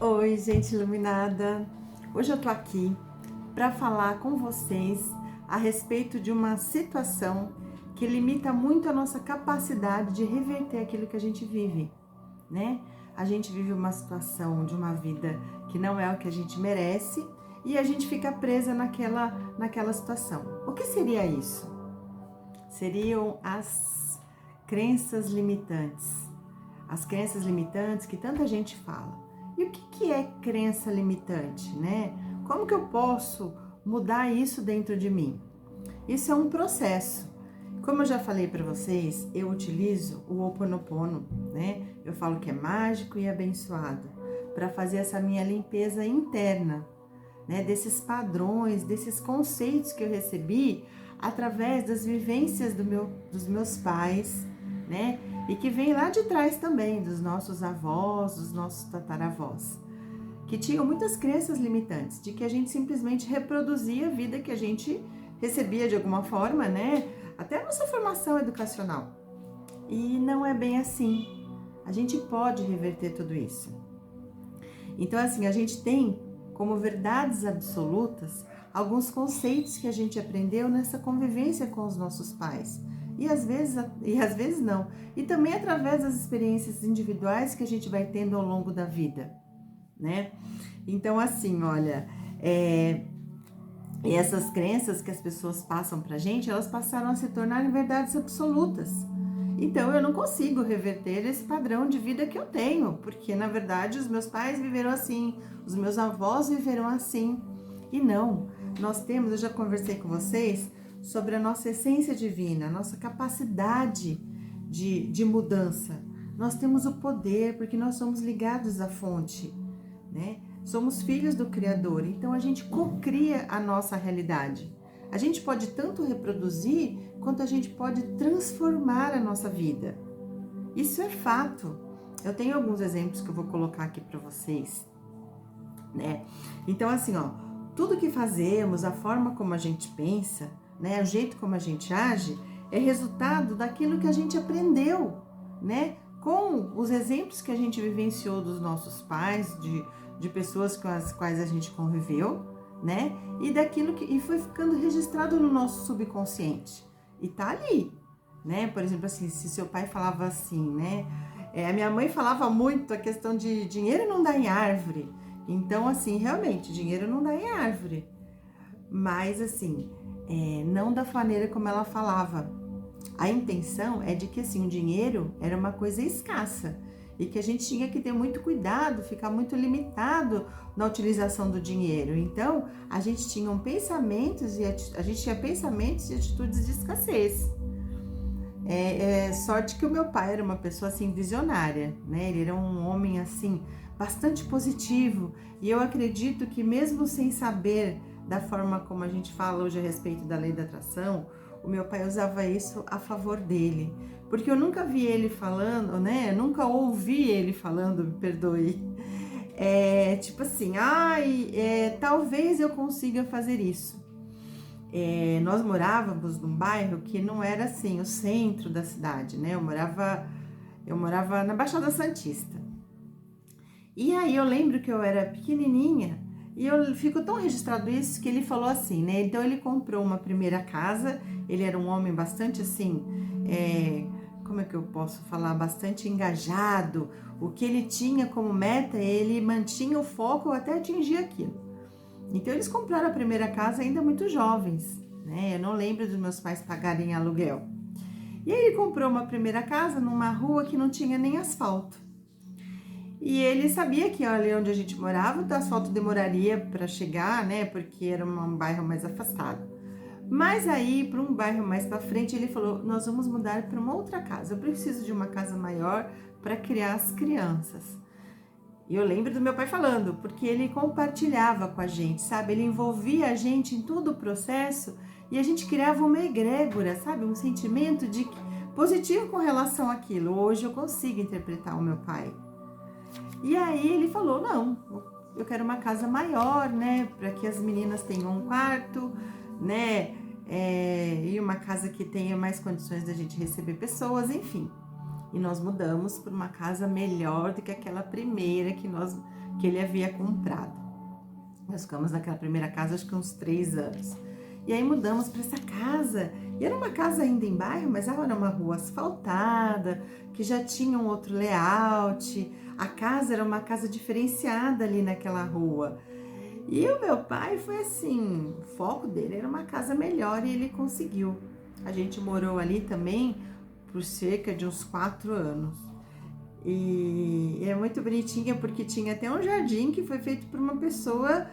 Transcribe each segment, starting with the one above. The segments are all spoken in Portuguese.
Oi, gente iluminada! Hoje eu tô aqui para falar com vocês a respeito de uma situação que limita muito a nossa capacidade de reverter aquilo que a gente vive, né? A gente vive uma situação de uma vida que não é o que a gente merece e a gente fica presa naquela situação. O que seria isso? Seriam as crenças limitantes. As crenças limitantes que tanta gente fala. E o que é crença limitante, né? Como que eu posso mudar isso dentro de mim? Isso é um processo. Como eu já falei para vocês, eu utilizo o Ho Oponopono, né? Eu falo que é mágico e abençoado para fazer essa minha limpeza interna, né? Desses padrões, desses conceitos que eu recebi através das vivências dos meus pais, né? E que vem lá de trás também, dos nossos avós, dos nossos tataravós, que tinham muitas crenças limitantes, de que a gente simplesmente reproduzia a vida que a gente recebia de alguma forma, né? Até a nossa formação educacional. E não é bem assim. A gente pode reverter tudo isso. Então, assim, a gente tem como verdades absolutas alguns conceitos que a gente aprendeu nessa convivência com os nossos pais. E às vezes não. E também através das experiências individuais que a gente vai tendo ao longo da vida, né? Então, assim, olha, e essas crenças que as pessoas passam pra gente, elas passaram a se tornarem verdades absolutas. Então eu não consigo reverter esse padrão de vida que eu tenho, porque na verdade os meus pais viveram assim, os meus avós viveram assim. E não, eu já conversei com vocês sobre a nossa essência divina, a nossa capacidade de mudança. Nós temos o poder porque nós somos ligados à fonte, né? Somos filhos do Criador, então a gente cocria a nossa realidade. A gente pode tanto reproduzir quanto a gente pode transformar a nossa vida. Isso é fato. Eu tenho alguns exemplos que eu vou colocar aqui para vocês, né? Então assim, ó, tudo que fazemos, a forma como a gente pensa, né, o jeito como a gente age, é resultado daquilo que a gente aprendeu, né? Com os exemplos que a gente vivenciou dos nossos pais, de pessoas com as quais a gente conviveu, né? E foi ficando registrado no nosso subconsciente. E tá ali, né? Por exemplo, assim, se seu pai falava assim, né? A minha mãe falava muito a questão de dinheiro não dá em árvore. Então, assim, realmente, dinheiro não dá em árvore. Mas, assim, não da maneira como ela falava. A intenção é de que, assim, o dinheiro era uma coisa escassa e que a gente tinha que ter muito cuidado, ficar muito limitado na utilização do dinheiro. Então, a gente tinha a gente tinha pensamentos e atitudes de escassez. Sorte que o meu pai era uma pessoa assim visionária, né? Ele era um homem assim bastante positivo e eu acredito que mesmo sem saber da forma como a gente fala hoje a respeito da lei da atração, o meu pai usava isso a favor dele, porque eu nunca vi ele falando, né? Eu nunca ouvi ele falando, me perdoe. Tipo assim, talvez eu consiga fazer isso. Nós morávamos num bairro que não era assim o centro da cidade, né? Eu morava na Baixada Santista. E aí eu lembro que eu era pequenininha e eu fico tão registrado isso que ele falou assim, né? Então ele comprou uma primeira casa, ele era um homem bastante assim, como é que eu posso falar? Bastante engajado. O que ele tinha como meta, ele mantinha o foco até atingir aquilo. Então eles compraram a primeira casa ainda muito jovens, né? Eu não lembro dos meus pais pagarem aluguel. E aí ele comprou uma primeira casa numa rua que não tinha nem asfalto. E ele sabia que ali onde a gente morava, o asfalto demoraria para chegar, né? Porque era um bairro mais afastado. Mas aí, para um bairro mais para frente, ele falou: nós vamos mudar para uma outra casa. Eu preciso de uma casa maior para criar as crianças. E eu lembro do meu pai falando, porque ele compartilhava com a gente, sabe? Ele envolvia a gente em todo o processo e a gente criava uma egrégora, sabe? Um sentimento de positivo com relação àquilo. Hoje eu consigo interpretar o meu pai. E aí ele falou: não, eu quero uma casa maior, né? Para que as meninas tenham um quarto, né? E uma casa que tenha mais condições da gente receber pessoas, enfim. E nós mudamos para uma casa melhor do que aquela primeira que ele havia comprado. Nós ficamos naquela primeira casa acho que uns 3 anos. E aí mudamos para essa casa, e era uma casa ainda em bairro, mas era uma rua asfaltada, que já tinha um outro layout. A casa era uma casa diferenciada ali naquela rua. E o meu pai foi assim, o foco dele era uma casa melhor e ele conseguiu. A gente morou ali também por cerca de uns 4 anos. E é muito bonitinha porque tinha até um jardim que foi feito por uma pessoa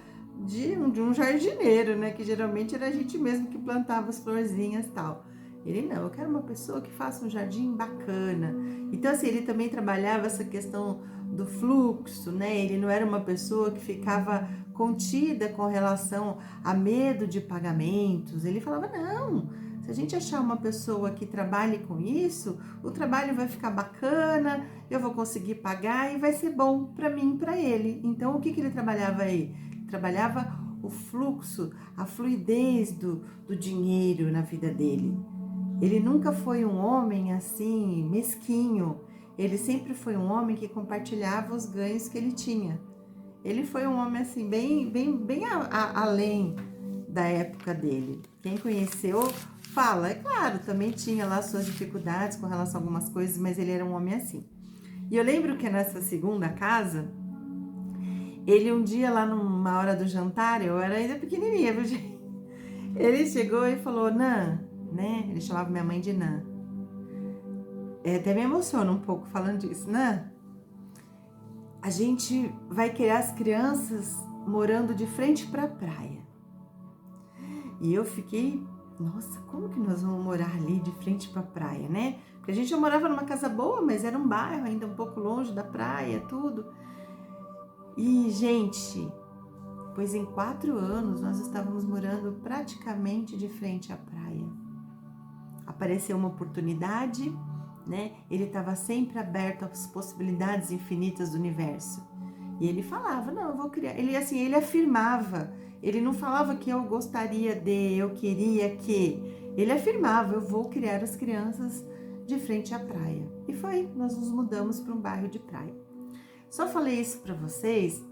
de um jardineiro, né? Que geralmente era a gente mesmo que plantava as florzinhas e tal. Ele não, eu quero uma pessoa que faça um jardim bacana. Então assim, ele também trabalhava essa questão do fluxo, né? Ele não era uma pessoa que ficava contida com relação a medo de pagamentos. Ele falava, não, se a gente achar uma pessoa que trabalhe com isso, o trabalho vai ficar bacana, eu vou conseguir pagar e vai ser bom para mim e para ele. Então, o que ele trabalhava aí? Trabalhava o fluxo, a fluidez do dinheiro na vida dele. Ele nunca foi um homem assim, mesquinho. Ele sempre foi um homem que compartilhava os ganhos que ele tinha. Ele foi um homem assim, bem além da época dele. Quem conheceu fala, é claro, também tinha lá suas dificuldades com relação a algumas coisas, mas ele era um homem assim. E eu lembro que nessa segunda casa, ele um dia lá numa hora do jantar, eu era ainda pequenininha, viu, gente? Ele chegou e falou, Nan, né? Ele chamava minha mãe de Nan. Até me emociona um pouco falando disso. Nan, a gente vai criar as crianças morando de frente para a praia. E eu fiquei, nossa, como que nós vamos morar ali de frente para a praia, né? Porque a gente já morava numa casa boa, mas era um bairro ainda um pouco longe da praia, tudo. E, gente, pois em 4 anos nós estávamos morando praticamente de frente à praia. Apareceu uma oportunidade, né? Ele estava sempre aberto às possibilidades infinitas do universo. E ele falava, não, eu vou criar. Ele afirmava, ele não falava que eu gostaria de, eu queria que. Ele afirmava, eu vou criar as crianças de frente à praia. E foi, nós nos mudamos para um bairro de praia. Só falei isso para vocês,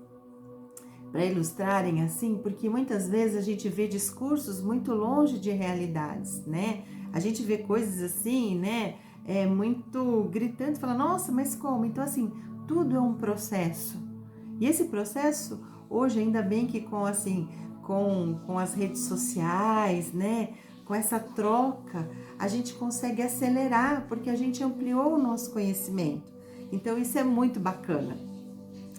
para ilustrarem assim, porque muitas vezes a gente vê discursos muito longe de realidades, né? A gente vê coisas assim, né? Muito gritantes, fala, nossa, mas como? Então assim, tudo é um processo. E esse processo, hoje, ainda bem que com as redes sociais, né? Com essa troca, a gente consegue acelerar, porque a gente ampliou o nosso conhecimento. Então, isso é muito bacana.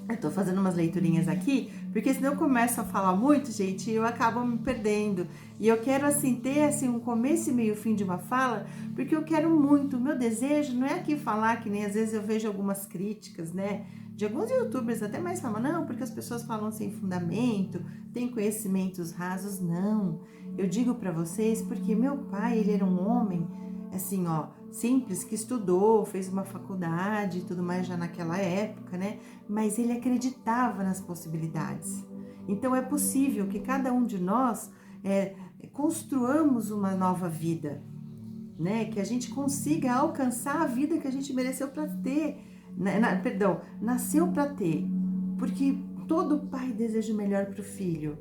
Eu tô fazendo umas leiturinhas aqui, porque senão eu começo a falar muito, gente, e eu acabo me perdendo. E eu quero, assim, ter, assim, um começo e meio fim de uma fala, porque eu quero muito. O meu desejo não é aqui falar, que nem às vezes eu vejo algumas críticas, né? De alguns youtubers até mais falam, não, porque as pessoas falam sem fundamento, têm conhecimentos rasos. Não, eu digo para vocês porque meu pai, ele era um homem, assim, ó, simples, que estudou, fez uma faculdade e tudo mais já naquela época, né? Mas ele acreditava nas possibilidades. Então é possível que cada um de nós construamos uma nova vida, né? Que a gente consiga alcançar a vida que a gente mereceu para ter. Nasceu para ter, porque todo pai deseja o melhor para o filho,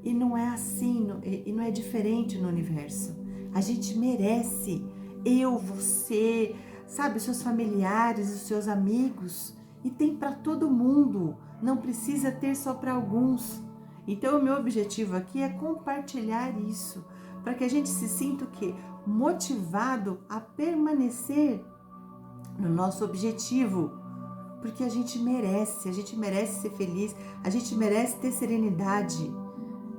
e não é assim, e não é diferente no universo. A gente merece, eu, você, sabe, seus familiares, os seus amigos, e tem para todo mundo, não precisa ter só para alguns. Então o meu objetivo aqui é compartilhar isso, para que a gente se sinta o quê? Motivado a permanecer no nosso objetivo, porque a gente merece ser feliz, a gente merece ter serenidade,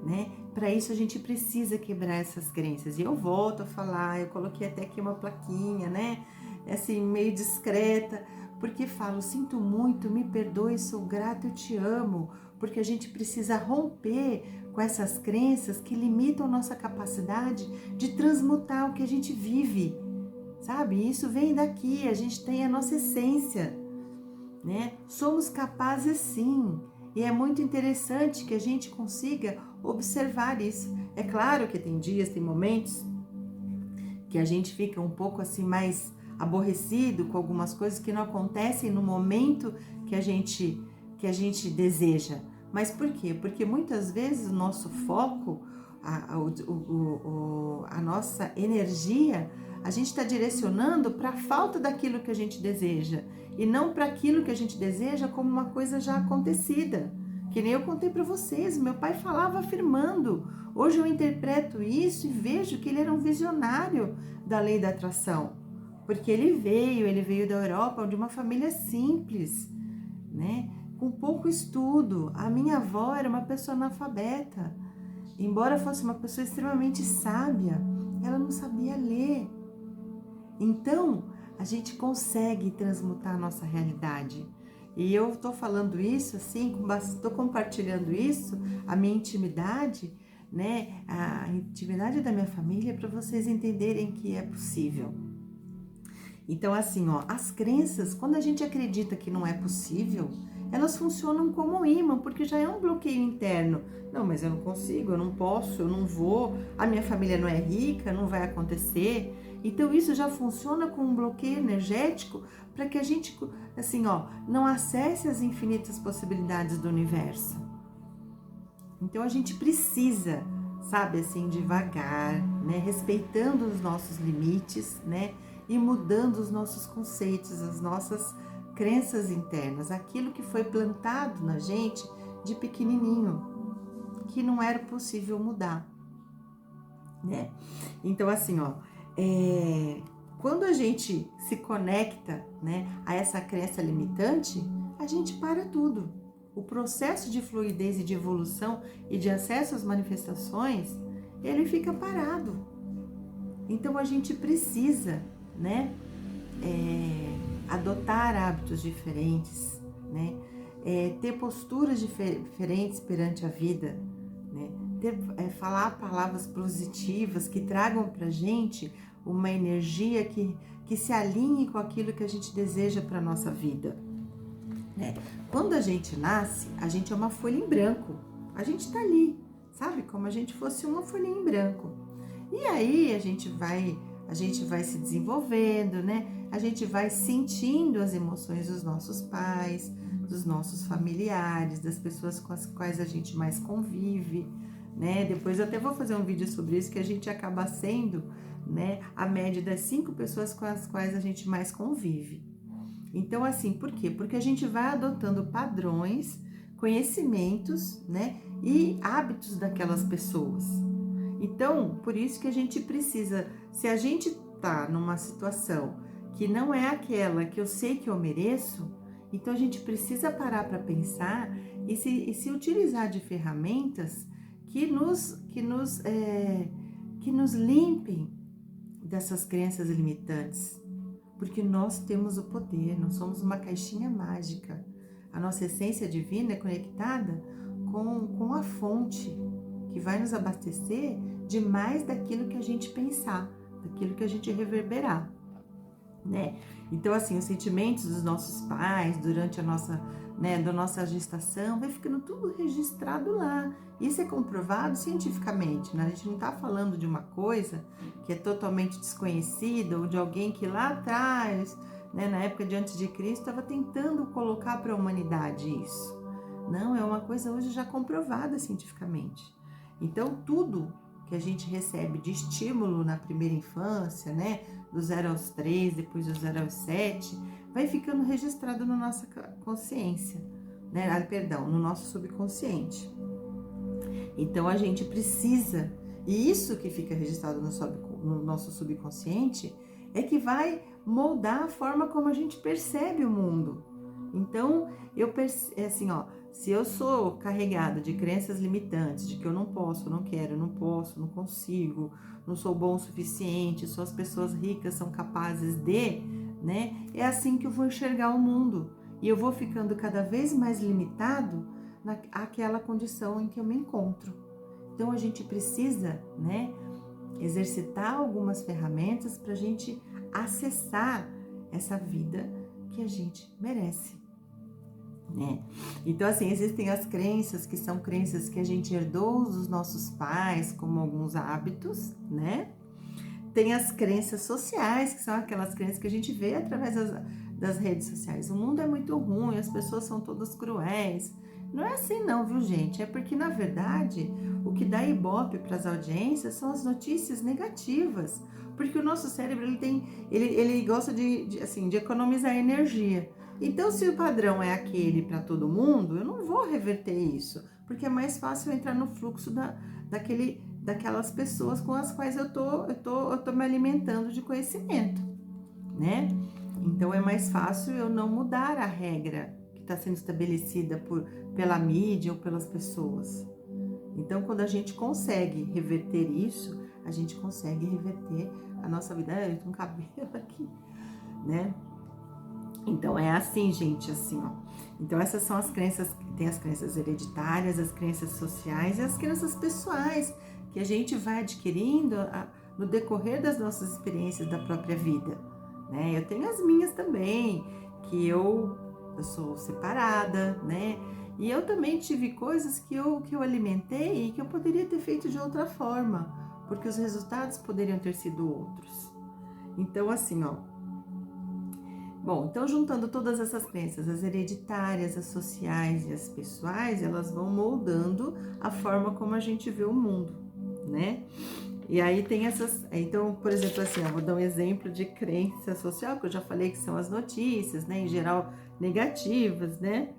né? Para isso a gente precisa quebrar essas crenças. E eu volto a falar, eu coloquei até aqui uma plaquinha, né? Assim, meio discreta, porque falo, sinto muito, me perdoe, sou grata, eu te amo, porque a gente precisa romper com essas crenças que limitam nossa capacidade de transmutar o que a gente vive. Sabe, isso vem daqui, a gente tem a nossa essência, né? Somos capazes sim, e é muito interessante que a gente consiga observar isso. É claro que tem dias, tem momentos que a gente fica um pouco assim mais aborrecido com algumas coisas que não acontecem no momento que a gente que a gente deseja. Mas por quê? Porque muitas vezes o nosso foco, a nossa energia, a gente está direcionando para a falta daquilo que a gente deseja e não para aquilo que a gente deseja como uma coisa já acontecida. Que nem eu contei para vocês, meu pai falava afirmando. Hoje eu interpreto isso e vejo que ele era um visionário da lei da atração. Porque ele veio da Europa, de uma família simples, né? Com pouco estudo. A minha avó era uma pessoa analfabeta. Embora fosse uma pessoa extremamente sábia, ela não sabia ler. Então, a gente consegue transmutar a nossa realidade. E eu estou falando isso assim, estou compartilhando isso, a minha intimidade, né? A intimidade da minha família, para vocês entenderem que é possível. Então, assim, ó, as crenças, quando a gente acredita que não é possível, elas funcionam como um imã, porque já é um bloqueio interno. Não, mas eu não consigo, eu não posso, eu não vou, a minha família não é rica, não vai acontecer. Então, isso já funciona como um bloqueio energético para que a gente, assim, ó, não acesse as infinitas possibilidades do universo. Então, a gente precisa, sabe, assim, devagar, né, respeitando os nossos limites, né, e mudando os nossos conceitos, as nossas crenças internas, aquilo que foi plantado na gente de pequenininho, que não era possível mudar, né? Então, assim, ó, quando a gente se conecta, né, a essa crença limitante, a gente para tudo. O processo de fluidez e de evolução e de acesso às manifestações, ele fica parado. Então, a gente precisa, né, adotar hábitos diferentes, né, ter posturas diferentes perante a vida, né, falar palavras positivas que tragam pra gente uma energia que se alinhe com aquilo que a gente deseja para nossa vida, né? Quando a gente nasce, a gente é uma folha em branco, a gente tá ali, sabe, como a gente fosse uma folha em branco. E aí a gente vai se desenvolvendo, né? A gente vai sentindo as emoções dos nossos pais, dos nossos familiares, das pessoas com as quais a gente mais convive, né? Depois eu até vou fazer um vídeo sobre isso, que a gente acaba sendo, né, a média das 5 pessoas com as quais a gente mais convive. Então, assim, por quê? Porque a gente vai adotando padrões, conhecimentos, né, e hábitos daquelas pessoas. Então, por isso que a gente precisa, se a gente tá numa situação que não é aquela que eu sei que eu mereço, então a gente precisa parar para pensar e se utilizar de ferramentas que nos limpem dessas crenças limitantes, porque nós temos o poder, nós somos uma caixinha mágica. A nossa essência divina é conectada com a fonte, que vai nos abastecer de mais daquilo que a gente pensar, daquilo que a gente reverberar, né? Então, assim, os sentimentos dos nossos pais durante a nossa, né, da nossa gestação, vai ficando tudo registrado lá. Isso é comprovado cientificamente, né? A gente não está falando de uma coisa que é totalmente desconhecida ou de alguém que lá atrás, né, na época de antes de Cristo, estava tentando colocar para a humanidade isso. Não, é uma coisa hoje já comprovada cientificamente. Então, tudo que a gente recebe de estímulo na primeira infância, né, do 0 aos 3, depois do 0 aos 7, vai ficando registrado na nossa consciência, né, no nosso subconsciente. Então, a gente precisa, e isso que fica registrado no nosso subconsciente, é que vai moldar a forma como a gente percebe o mundo. Então, assim, ó, se eu sou carregada de crenças limitantes, de que eu não posso, não quero, não posso, não consigo, não sou bom o suficiente, só as pessoas ricas são capazes de, né? É assim que eu vou enxergar o mundo. E eu vou ficando cada vez mais limitado naquela condição em que eu me encontro. Então, a gente precisa, né, exercitar algumas ferramentas para a gente acessar essa vida que a gente merece, né? Então, assim, existem as crenças que são crenças que a gente herdou dos nossos pais, como alguns hábitos, né? Tem as crenças sociais, que são aquelas crenças que a gente vê através das redes sociais. O mundo é muito ruim, as pessoas são todas cruéis. Não é assim não, viu, gente? É porque, na verdade, o que dá ibope para as audiências são as notícias negativas. Porque o nosso cérebro, ele gosta assim, de economizar energia. Então, se o padrão é aquele para todo mundo, eu não vou reverter isso. Porque é mais fácil eu entrar no fluxo daquelas pessoas com as quais eu tô me alimentando de conhecimento, né? Então, é mais fácil eu não mudar a regra que está sendo estabelecida pela mídia ou pelas pessoas. Então, quando a gente consegue reverter isso, a gente consegue reverter a nossa vida. Eu tenho um cabelo aqui, né? Então, é assim, gente, assim, ó. Então, essas são as crenças, tem as crenças hereditárias, as crenças sociais e as crenças pessoais, que a gente vai adquirindo no decorrer das nossas experiências da própria vida, né? Eu tenho as minhas também, que eu sou separada, né? E eu também tive coisas que eu alimentei e que eu poderia ter feito de outra forma, porque os resultados poderiam ter sido outros. Então, assim, ó. Bom, então juntando todas essas crenças, as hereditárias, as sociais e as pessoais, elas vão moldando a forma como a gente vê o mundo, né? E aí tem essas, então, por exemplo, assim, eu vou dar um exemplo de crença social, que eu já falei que são as notícias, né, em geral negativas, né?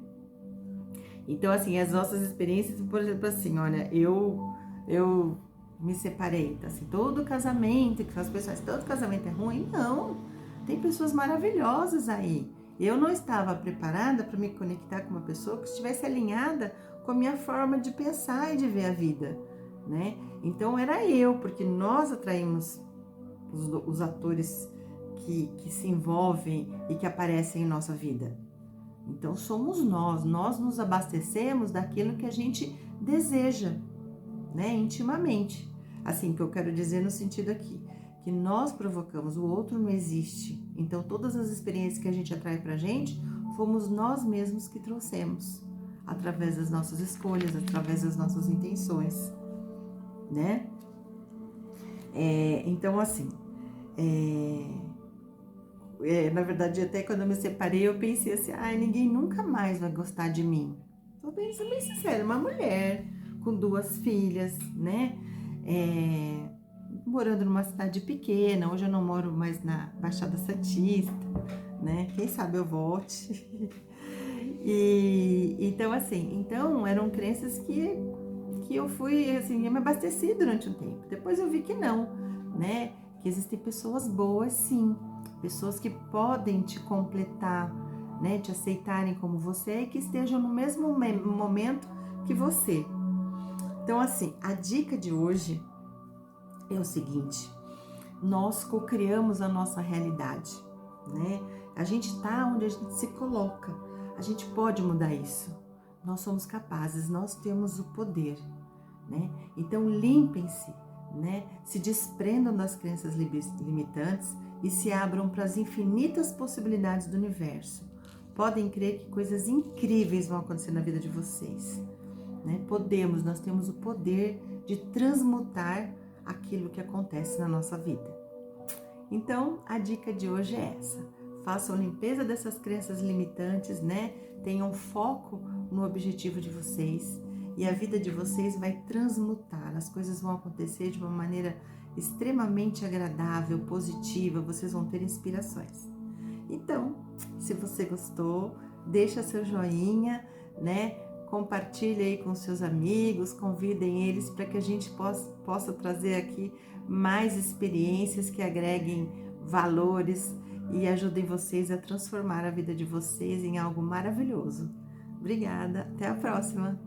Então, assim, as nossas experiências, por exemplo, assim, olha, eu me separei, tá, assim, todo casamento, que as pessoas, todo casamento é ruim, não, tem pessoas maravilhosas aí. Eu não estava preparada para me conectar com uma pessoa que estivesse alinhada com a minha forma de pensar e de ver a vida, né? Então era eu, porque nós atraímos os atores que se envolvem e que aparecem em nossa vida. Então somos nós nos abastecemos daquilo que a gente deseja, né, intimamente. Assim, que eu quero dizer no sentido aqui, que nós provocamos, o outro não existe. Então todas as experiências que a gente atrai pra gente, fomos nós mesmos que trouxemos, através das nossas escolhas, através das nossas intenções, né? Então, assim, na verdade, até quando eu me separei, eu pensei assim, ninguém nunca mais vai gostar de mim. Tô bem sincera, uma mulher com 2 filhas, né? Morando numa cidade pequena, hoje eu não moro mais na Baixada Santista, né? Quem sabe eu volte. Então, assim, eram crenças que eu fui, assim, me abasteci durante um tempo. Depois eu vi que não, né? Que existem pessoas boas, sim. Pessoas que podem te completar, né? Te aceitarem como você é e que estejam no mesmo momento que você. Então, assim, a dica de hoje é o seguinte: nós co-criamos a nossa realidade, né? A gente tá onde a gente se coloca. A gente pode mudar isso. Nós somos capazes, nós temos o poder, né? Então, limpem-se, né? Se desprendam das crenças limitantes e se abram para as infinitas possibilidades do universo. Podem crer que coisas incríveis vão acontecer na vida de vocês, né? Nós temos o poder de transmutar aquilo que acontece na nossa vida. Então, a dica de hoje é essa: façam limpeza dessas crenças limitantes, né? Tenham foco no objetivo de vocês e a vida de vocês vai transmutar. As coisas vão acontecer de uma maneira extremamente agradável, positiva, vocês vão ter inspirações. Então, se você gostou, deixa seu joinha, né? Compartilhe aí com seus amigos, convidem eles para que a gente possa trazer aqui mais experiências que agreguem valores e ajudem vocês a transformar a vida de vocês em algo maravilhoso. Obrigada, até a próxima!